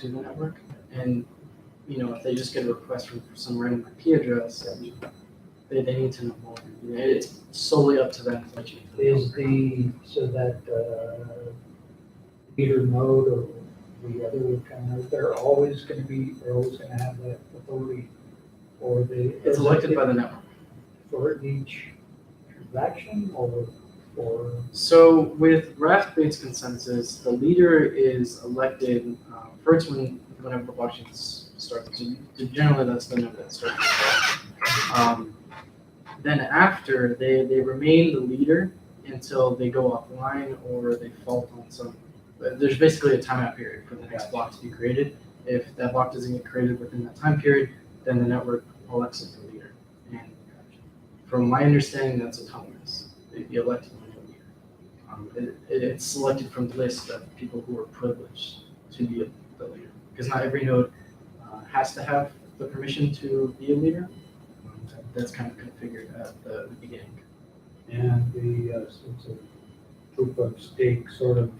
to the network. And if they just get a request from some random IP address, they need to know more. It's solely up to them to let you know. So that leader node or the other kind of, they're always going to have that authority, or it's elected by the network for each transaction, or so with raft-based consensus, the leader is elected first whenever the blockchain starts. So generally, that's the node that starts. Then after, they remain the leader until they go offline or they fault on some. There's basically a timeout period for the next block to be created. If that block doesn't get created within that time period, then the network elects the leader. And from my understanding, that's autonomous. They'd be elected by the leader. It's selected from the list of people who are privileged to be the leader. Because not every node has to have the permission to be a leader. That's kind of configured at the beginning. And it's a proof of stake sort of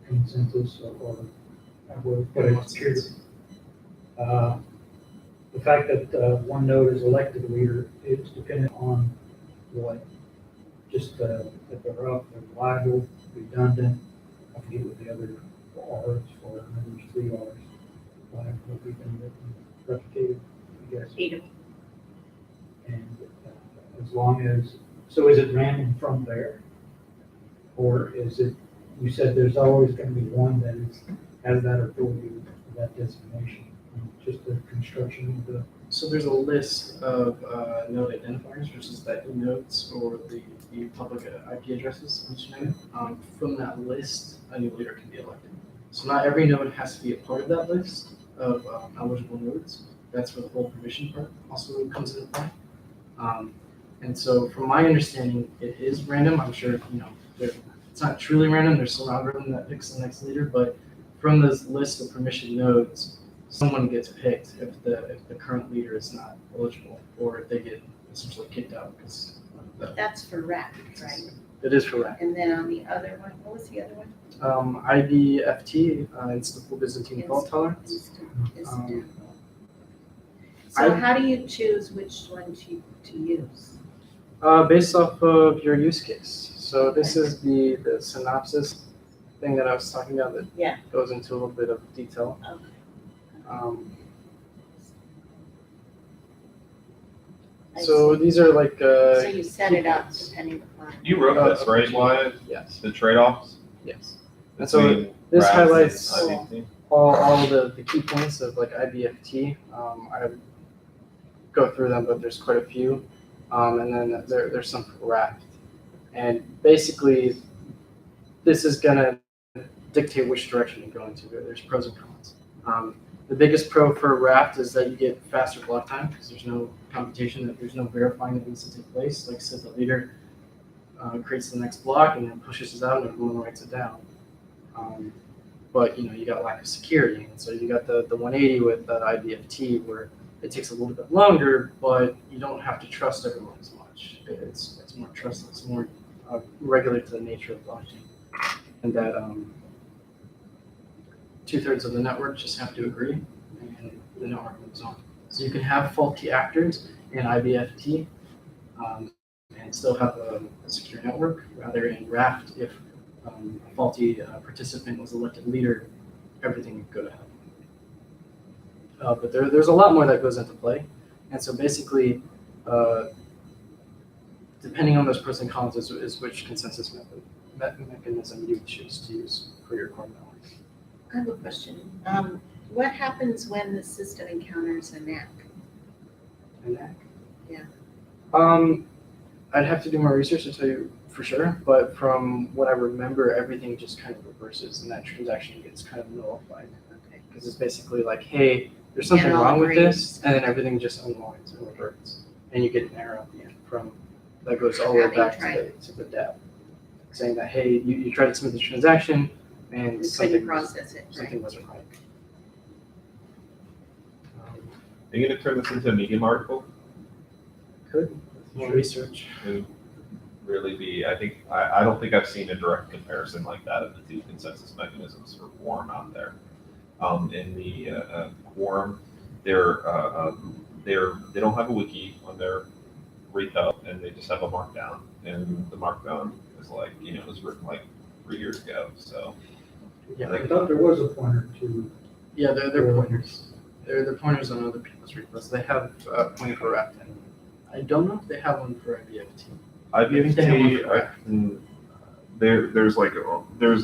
consensus, or but it's true. The fact that one node is elected leader is dependent on what, just that they're up, they're reliable, redundant. I forget what the other R's for, maybe there's 3 R's. Reliable, redundant, and replicated, I guess. 8. And as long as, so is it random from there? Or is it, you said there's always going to be one that has that authority, that designation, just the construction of the. So there's a list of node identifiers, which is the nodes or the public IP addresses of each node. From that list, a new leader can be elected. So not every node has to be a part of that list of eligible nodes. That's where the whole permission part also comes into play. And so from my understanding, it is random. I'm sure, it's not truly random. There's some algorithm that picks the next leader, but from this list of permission nodes, someone gets picked if the current leader is not eligible, or if they get essentially kicked out because That's for raft, right? It is for raft. And then on the other one, what was the other one? IBFT, Instantable Byzantine Fault Tolerance. So how do you choose which one to use? Based off of your use case. So this is the synopsis thing that I was talking about that goes into a little bit of detail. Okay. So these are like. So you set it up depending upon. You wrote this, right, Wyatt? Yes. The trade-offs? Yes. And so this RAS highlights and IBFT? all the key points of like IBFT. I go through them, but there's quite a few. And then there's some for raft. And basically, this is going to dictate which direction you go into. There's pros and cons. The biggest pro for raft is that you get faster block time because there's no computation, that there's no verifying that needs to take place. Like I said, the leader creates the next block and then pushes it out and everyone writes it down. But you got lack of security. And so you got the 180 with IBFT where it takes a little bit longer, but you don't have to trust everyone as much. It's more trustless, more regular to the nature of blockchain. And that 2/3 of the network just have to agree, and the network moves on. So you can have faulty actors in IBFT and still have a secure network. Rather in Raft, if a faulty participant was elected leader, everything would go to hell. But there's a lot more that goes into play. And so basically, depending on those pros and cons is which consensus mechanism you choose to use for your core network. I have a question. What happens when the system encounters a NAC? A NAC? Yeah. I'd have to do more research to tell you for sure, but from what I remember, everything just kind of reverses and that transaction gets kind of nullified. Okay. Because it's basically like, hey, there's something wrong with this, and then everything just unwinds and reverts. And you get an error at the end that goes all the way back to the dev, saying that, hey, you tried to submit the transaction, and couldn't process it. Something wasn't right. Are you going to turn this into a Medium article? Could. More research. It would really be, I don't think I've seen a direct comparison like that of the two consensus mechanisms for form out there. in the quorum. They don't have a wiki on their repo, and they just have a markdown. And the markdown is like, it was written like 3 years ago. So Yeah, I thought there was a pointer to. yeah, they're pointers. They're pointers on other people's repos. They have a pointer for Raft. I don't know if they have one for IBFT. IBFT, there's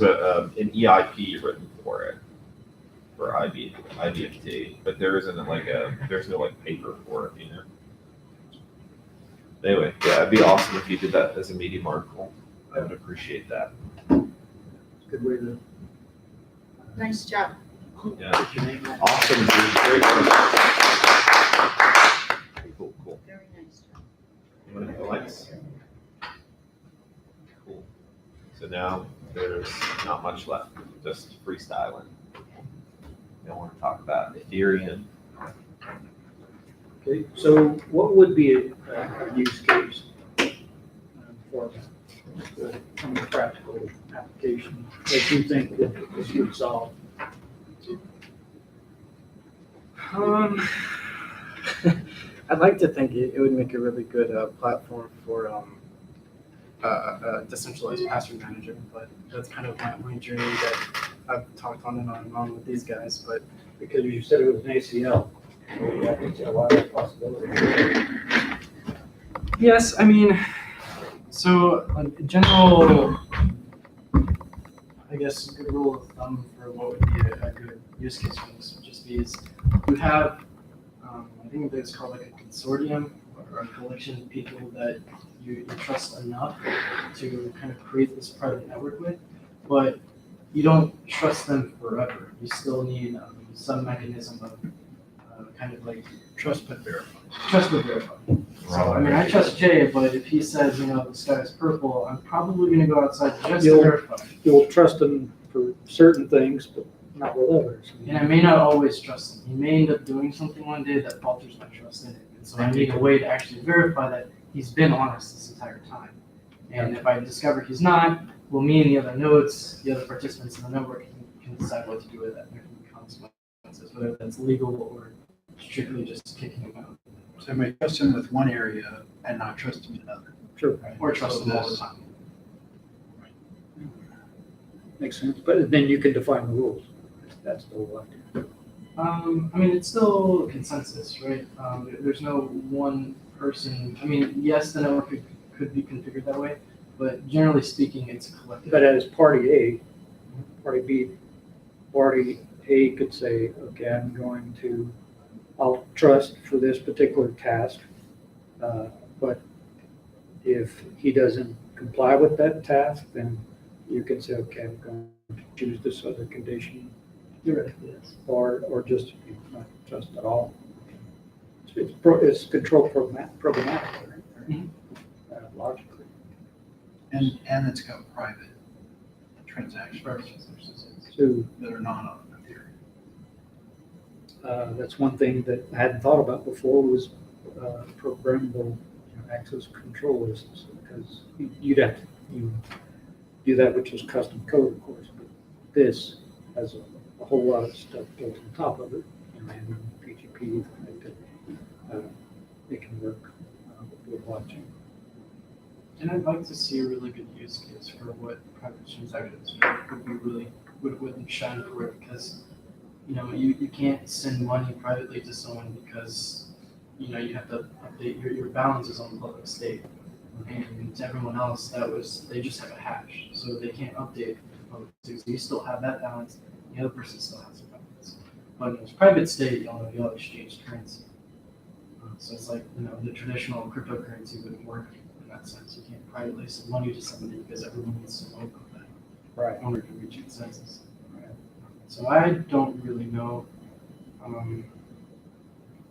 an EIP written for it for IBFT, but there isn't there's no paper for it either. Anyway, yeah, it'd be awesome if you did that as a Medium article. I would appreciate that. Good way to. Nice job. Yeah, Put your name on. awesome, dude. Great. Cool. Very nice job. You want to hit the lights? Cool. So now there's not much left, just freestyling. I want to talk about Ethereum. Okay, so what would be a use case for from a practical application that you think that this would solve? I'd like to think it would make a really good platform for a decentralized password manager, but that's kind of my journey that I've talked on and on with these guys. But Because you said it was an ACL. So that makes a lot of possibilities. yes, I mean, so a general, I guess, good rule of thumb for what would be a good use case for this would just be is you have, I think it's called like a consortium or a collection of people that you trust enough to kind of create this private network with, but you don't trust them forever. You still need some mechanism of kind of like Trust but verify. trust but verify. So, I mean, I trust Jay, but if he says, the sky is purple, I'm probably going to go outside just to You'll- verify. You'll trust them for certain things, but not with others. And I may not always trust him. He may end up doing something one day that falters my trust in it. And so I need a way to actually verify that he's been honest this entire time. And if I discover he's not, well, me and the other nodes, the other participants in the network can decide what to do with that. There can be consequences, whether that's legal or strictly just kicking him out. So I may trust him with one area and not trust him in another. Sure. Or trust So him all the this- time. Makes sense, but then you can define the rules. That's the whole idea. I mean, it's still consensus, right? There's no one person. I mean, yes, the network could be configured that way, but generally speaking, it's a collective. But as party A, party B, party A could say, okay, I'll trust for this particular task. But if he doesn't comply with that task, then you can say, okay, I'm going to choose this other condition. Theoretically, yes. Or just not trust at all. It's controlled programmatically, right? Mhm. Logically. And it's got private transactions So that are not on Ethereum. that's one thing that I hadn't thought about before was programmable access control lists, because you'd have to do that, which is custom code, of course. But this has a whole lot of stuff built on top of it, and PGP that it can work with blockchain. And I'd like to see a really good use case for what private transactions would be really would shine for it, because you can't send money privately to someone because you have to update your balances on the public state, and to everyone else they just have a hash, so they can't update the public state. So you still have that balance, the other person still has a balance. But in this private state, you exchange currency. So it's like the traditional cryptocurrency wouldn't work in that sense. You can't privately send money to somebody because everyone needs to know about that. Right. In order to reach consensus. So I don't really know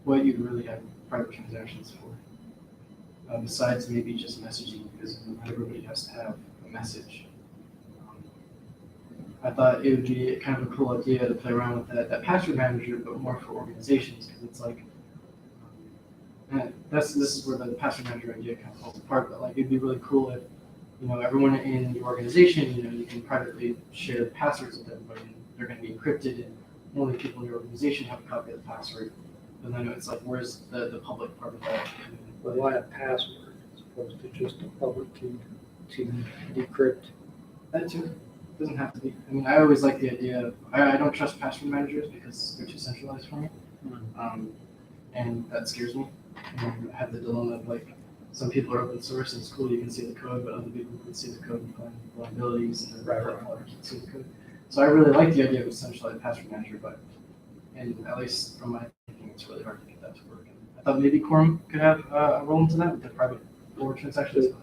what you'd really have private transactions for, besides maybe just messaging, because not everybody has to have a message. I thought it would be kind of a cool idea to play around with that password manager, but more for organizations, because it's like, this is where the password manager idea kind of falls apart. But it'd be really cool if everyone in your organization, you can privately share passwords with everybody. And they're going to be encrypted, and only people in your organization have a copy of the password. And then it's like, where's the public part of that? But why a password as opposed to just a public key to decrypt? That too doesn't have to be. I mean, I always like the idea of I don't trust password managers because they're too centralized for me, and that scares me. And I have the dilemma of like some people are open source in school, you can see the code, but other people can see the code and find vulnerabilities and Right. can't see the code. So I really like the idea of a centralized password manager, but and at least from my thinking, it's really hard to get that to work. I thought maybe Quorum could have a role into that with the private forward transactions.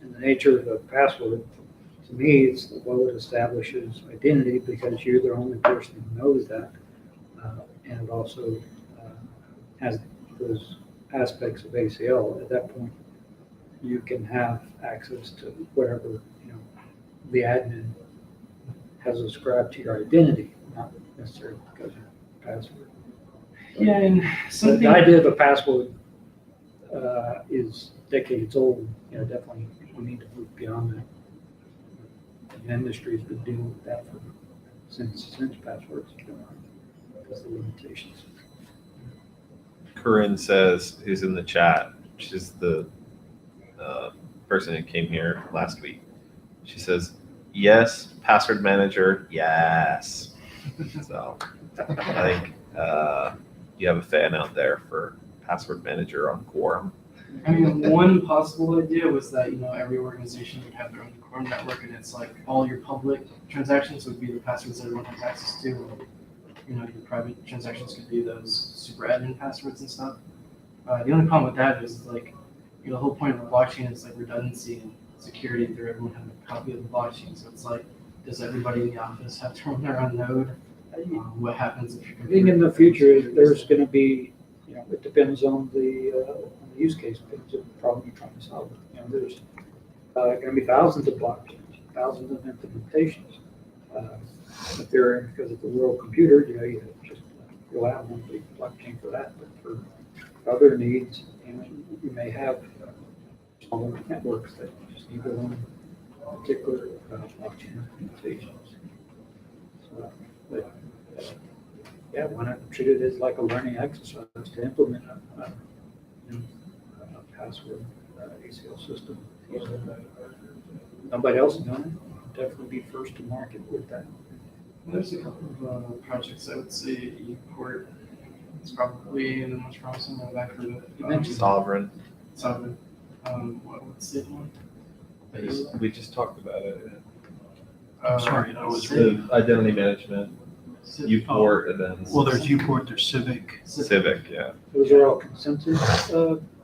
And the nature of a password, to me, it's well, it establishes identity because you're the only person who knows that. And it also has those aspects of ACL. At that point, you can have access to whatever, the admin has ascribed to your identity, not necessarily because of your password. Yeah, and So something. the idea of a password is decades old. Definitely we need to move beyond that. The industry's been dealing with that since passwords because of the limitations. Corinne says, who's in the chat, she's the person who came here last week. She says, yes, password manager, yes. So I think you have a fan out there for password manager on Quorum. I mean, one possible idea was that, every organization would have their own Quorum network, and it's like all your public transactions would be the passwords that everyone has access to. Your private transactions could be those super admin passwords and stuff. The only problem with that is like, the whole point of the blockchain is like redundancy and security through everyone having a copy of the blockchain. So it's like, does everybody in the office have to run their own node? What happens if I think in the future, there's going to be, it depends on the use case, depends on the problem you're trying to solve. There's going to be thousands of blockchains, thousands of implementations. Ethereum, because it's a world computer, you just rely on one big blockchain for that. But for other needs, you may have smaller networks that just need their own particular blockchain implementations. So, but, yeah, why not treat it as like a learning exercise to implement a password ACL system? Nobody else is doing it. Definitely be first to market with that. There's a couple of projects I would say ePort is probably the most promising one I've heard of. You mentioned Sovereign. Sovereign. What's the other one? We just talked about it. I'm sorry, that was The identity management, UPort, and then Well, there's UPort, there's Civic. Civic, yeah. Those are all consensus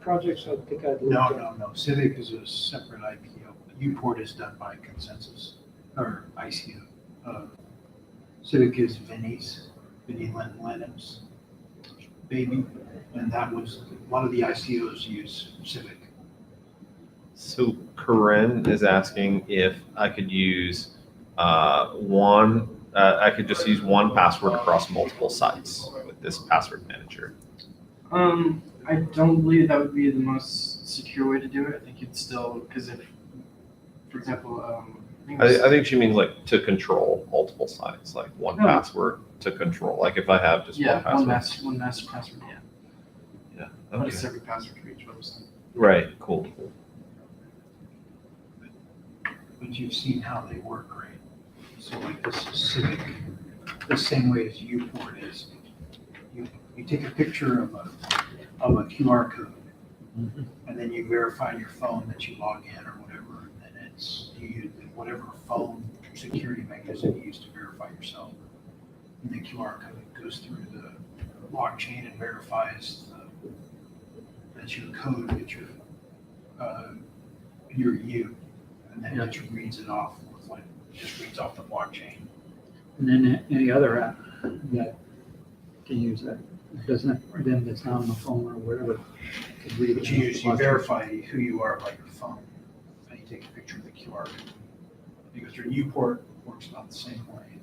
projects. I think I'd look No, at. no. Civic is a separate IPO. UPort is done by consensus or ICO. Civic is Vinny Lenham's baby, and that was a lot of the ICOs use Civic. So Corinne is asking if I could use I could just use one password across multiple sites with this password manager. I don't believe that would be the most secure way to do it. I think you'd still, because if, for example, I think she means like to control multiple sites, like one password to control. Like if I have just one password. one master password, yeah. Yeah. Not a Okay. separate password for each website. Right. Cool. But you've seen how they work, right? So like this is Civic, the same way as UPort is. You take a picture of a QR code, and then you verify on your phone that you log in or whatever, and then you use whatever phone security mechanism you use to verify yourself. And the QR code goes through the blockchain and verifies that your code, that you're you, and then it just reads it off with just reads off the blockchain. And then any other app that can use that doesn't, then that's not on the phone or whatever. Can read it. But you verify who you are by your phone, and you take a picture of the QR code. Because your UPort works about the same way.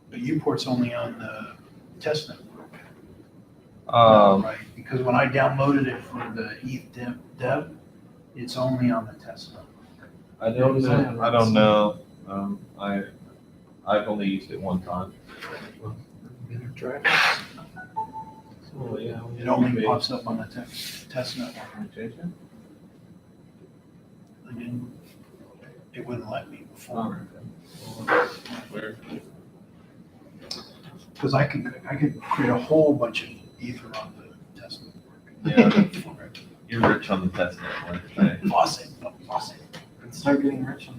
But UPort's only on the test network. Right, because when I downloaded it for the ETH dev, it's only on the test network. I don't know. I've only used it one time. traffic. Oh, yeah. It only pops up on the test net. I didn't, it wouldn't let me before. Where? Because I could create a whole bunch of ether on the test network. Yeah. For it. You're rich on the test network. Flossing. And start getting rich on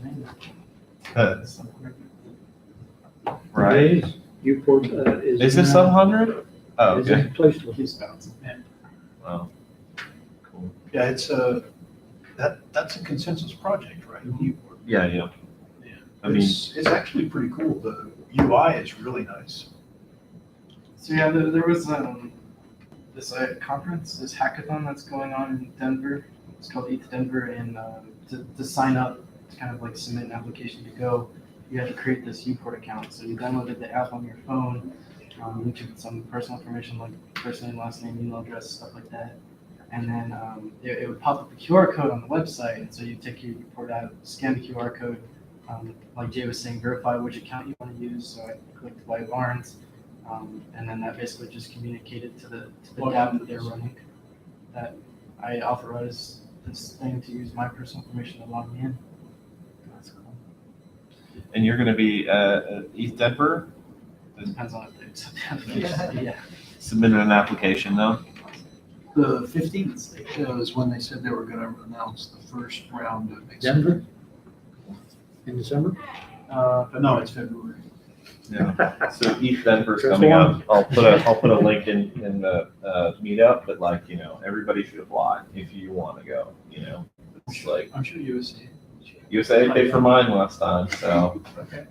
mainnet. Right? Newport Is this sub 100? Oh, Is okay. a place to Keeps bouncing. Wow. Cool. Yeah, it's that's a consensus project, right? Newport. Yeah, yeah. Yeah. I mean, It's actually pretty cool. The UI is really nice. So yeah, there was this conference, this hackathon that's going on in Denver. It's called ETH Denver, and to sign up, to kind of like submit an application to go, you had to create this Uport account. So you downloaded the app on your phone, you entered some personal information like first name, last name, email address, stuff like that. And then it would pop up a QR code on the website, and so you take your Uport app, scan the QR code, like Jay was saying, verify which account you want to use. So I clicked White Barnes. And then that basically just communicated to the DApp that they're running that I authorize this thing to use my personal information to log me in. That's cool. and you're going to be East Denver? It depends on if they accept the application. Yeah. Submitted an application though? The 15th is when they said they were going to announce the first round of Denver? In December? No, it's February. Yeah. So East Denver's Just coming one. up. I'll put a link in the meetup, but like, everybody should apply if you want to go, It's like I'm sure USA. USA paid for mine last time, so Okay.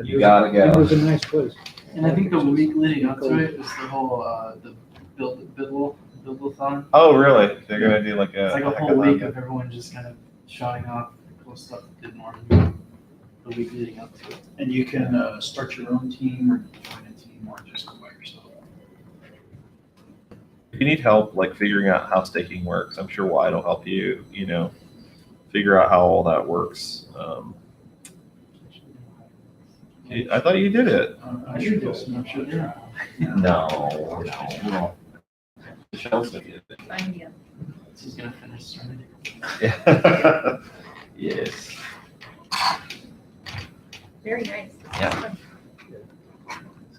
you gotta It go. was a nice place. And I think the week leading up to it is the whole the build-a-thon. Oh, really? They're gonna do like a. It's like a whole week of everyone just kind of showing off cool stuff that didn't normally the week leading up to it. And you can start your own team or join a team or just go by yourself. If you need help, like figuring out how staking works, I'm sure Wyatt will help you, figure out how all that works. I thought you did it. I'm sure this, I'm sure they're. No. Michelle's gonna get it. Sign me up. She's gonna finish Serenity. Yeah. Yes. Very nice. Yeah.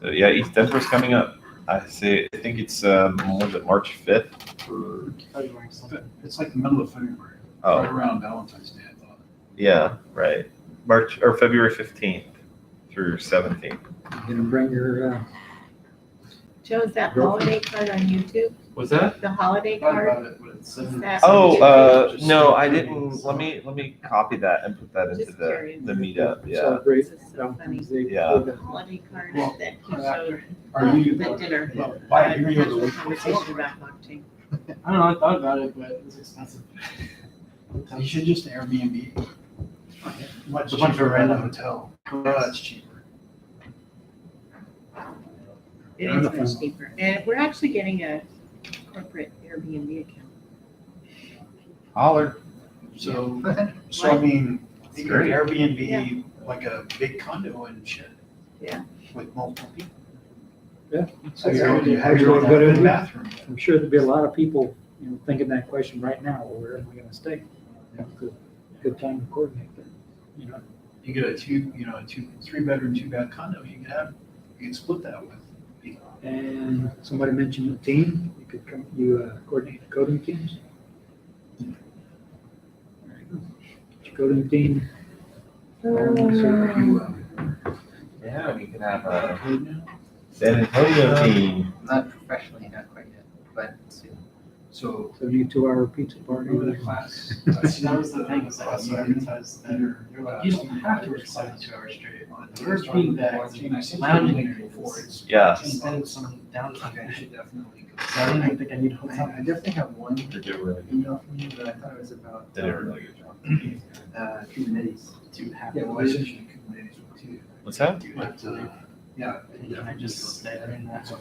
So yeah, East Denver's coming up. I think it's was it March 5th or February something. It's like the middle of February, oh right around Valentine's Day, I thought. yeah, right. March or February 15th through 17th. You gonna bring your, Joe, is that holiday card on YouTube? Was that? The holiday Thought card? about it, but it's That- Oh, no, I didn't. Let me copy that and put that into Just the curious. meetup. Yeah. celebrate This is so Valentine's funny. Day. Yeah. The holiday card Well, that he showed Are you? at dinner. Why, you're gonna go the Casual week conversation before? about blockchain. I don't know, I thought about it, but it was expensive. You should just Airbnb. Much A bunch of cheaper than a random- hotel. Yeah, it's cheaper. It is much cheaper. And we're actually getting a corporate Airbnb account. Holler. So I mean, you can Great. Airbnb like a big condo and shit. Yeah. With multiple people. Yeah. So you have That's your a own good idea. bathroom. I'm sure there'll be a lot of people, thinking that question right now, well, where am I gonna stay? Good time to coordinate that, You get a 3-bedroom, 2-bath condo, you can split that with people. And somebody mentioned a team, coordinate the coding teams? There you go. Your coding team. Yeah, we can have a San Antonio team. Not professionally, not quite yet, but soon. So 72-hour pizza party. over the class. See, that was the thing, is that you advertised that you're like, you don't have to work 72 hours straight. We're being back, lounging in your forwards. Yeah. Spend some downtime. Okay, I should definitely go. So I don't even think I need a hotel. I definitely have one They did a really good email from you, but I thought it was about They did a really good job. Kubernetes. To have. Yeah, well, I sent you Kubernetes one too. What's that? But, yeah. I just stay in that.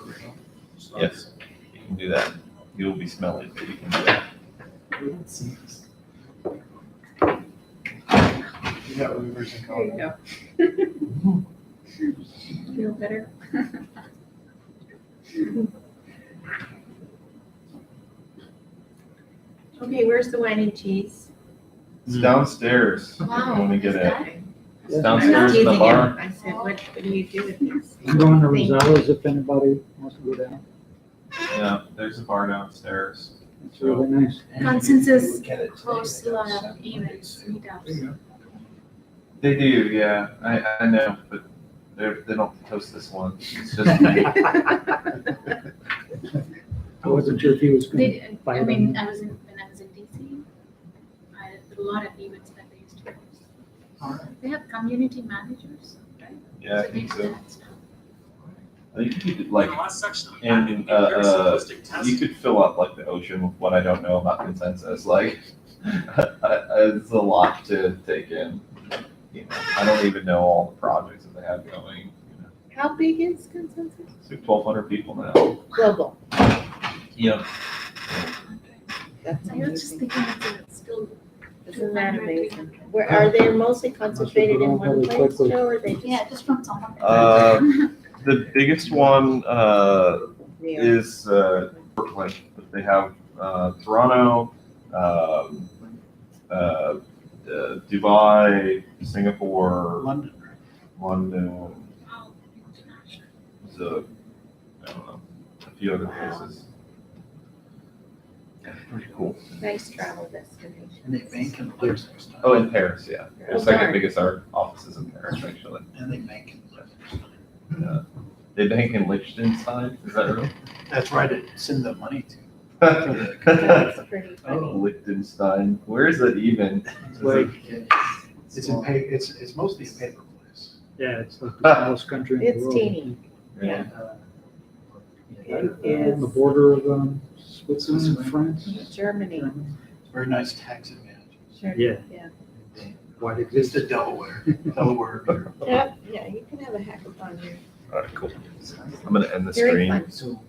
Yes, you can do that. You'll be smelly, but you can do that. Let's see. You got Ubers and There you go. Feel better? Okay, where's the wine and cheese? It's downstairs. if you Wow, want to get is it. that- It's I'm downstairs not in the teasing you. bar. I said, what do you do with this? I'm going to Thank you. Rosella's if anybody wants to go down. Yeah, there's a bar downstairs. It's really nice. Consensus hosts a lot of events, meetups. They do, yeah. I know, but they don't host this one. It's just I wasn't sure if he was going They, to I fight mean, on when I was in DC, I had a lot of events that they used to host. All right. They have community managers, right? yeah, I So they think do so. that stuff. I think you could like, last section. and you could fill up like the ocean with what I don't know about consensus. Like, it's a lot to take in. You know, I don't even know all the projects that they have going. You know, How big is consensus? it's like 1,200 people now. Global. Yeah. That's I was just amazing. thinking it's still. Isn't that amazing? Where, are they mostly concentrated in one place, Joe, or they just? Yeah, just from someone. The biggest one Yeah. is Portland, but they have Toronto, Dubai, Singapore, London, London, Oh, international. so I don't know, a few other places. Yeah, pretty cool. Nice travel destination. and they bank in Paris next time. Oh, in Paris, yeah. Their Oh, second darn. biggest art office is in Paris, actually. And they bank in Paris. Yeah. They bank in Liechtenstein, is that real? That's right, to send the money to. That's pretty funny. Liechtenstein, where is it even? It's like, it's in pa, it's mostly a paper place. Yeah, it's like the smallest country in the It's world. teeny. Yeah. It On the is border of Switzerland and France. Germany. It's very nice tax advantage. Sure. Yeah. Yeah. Why it It's exists. the Delaware, Delaware. Yeah, yeah, you can have a hackathon here. All right, cool. I'm gonna end the Very stream. fun. So.